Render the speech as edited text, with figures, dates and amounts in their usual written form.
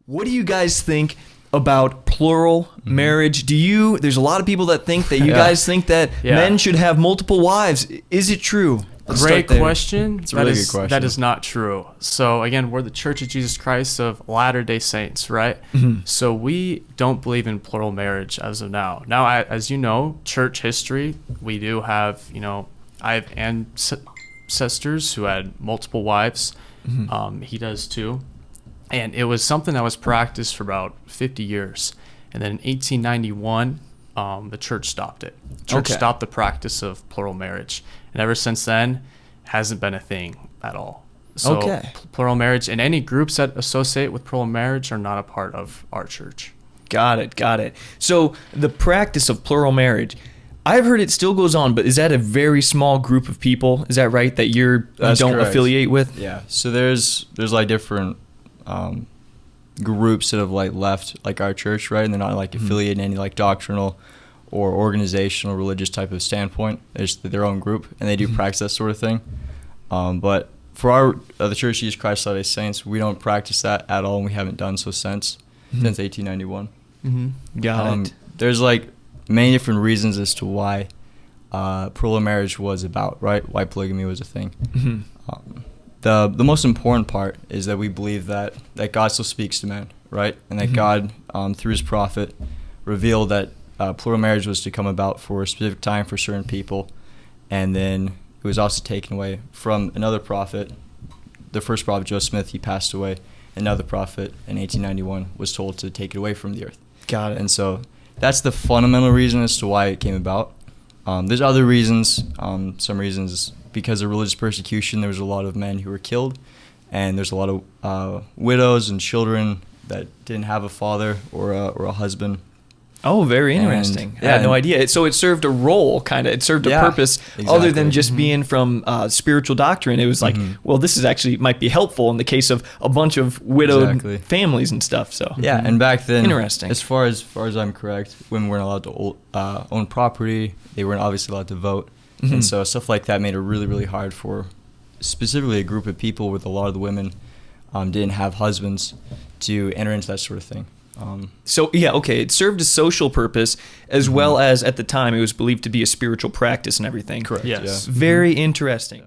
What do you guys think about plural marriage? There's a lot of people that think that you guys think that men should have multiple wives. Is it true? Great question. It's a really good question. That is not true. So again, we're the Church of Jesus Christ of Latter-day Saints, right? So we don't believe in plural marriage as of now. Now, as you know, church history, we do have, I have ancestors who had multiple wives. He does too. And it was something that was practiced for about 50 years. And then in 1891, the church stopped it. The church stopped the practice of plural marriage. And ever since then, hasn't been a thing at all. So plural marriage and any groups that associate with plural marriage are not a part of our church. Got it. So the practice of plural marriage, I've heard it still goes on, but is that a very small group of people? Is that right, that you don't correct. affiliate with? Yeah. So there's like different groups that have like left like our church, right? And they're not like affiliated in any like doctrinal or organizational religious type of standpoint. It's their own group, and they do practice that sort of thing. But for the Church of Jesus Christ Latter-day Saints, we don't practice that at all, and we haven't done so since 1891. Got it. There's like many different reasons as to why plural marriage was about, right? Why polygamy was a thing. The most important part is that we believe that God still speaks to men, right? And that God, through his prophet, revealed that plural marriage was to come about for a specific time for certain people, and then it was also taken away from another prophet. The first prophet, Joseph Smith, he passed away. Another prophet in 1891 was told to take it away from the earth. Got it. And so that's the fundamental reason as to why it came about. There's other reasons. Some reasons because of religious persecution, there was a lot of men who were killed, and there's a lot of widows and children that didn't have a father or a husband. Oh, very interesting. I had no idea. So it served a role, kind of. It served a purpose other than just being from spiritual doctrine. It was like, well, this is actually might be helpful in the case of a bunch of widowed families and stuff. So and back then, interesting. As far as I'm correct, women weren't allowed to own property. They weren't obviously allowed to vote, and so stuff like that made it really, really hard for specifically a group of people with a lot of the women didn't have husbands to enter into that sort of thing. It served a social purpose as well as at the time it was believed to be a spiritual practice and everything. Correct. Yes. Very interesting.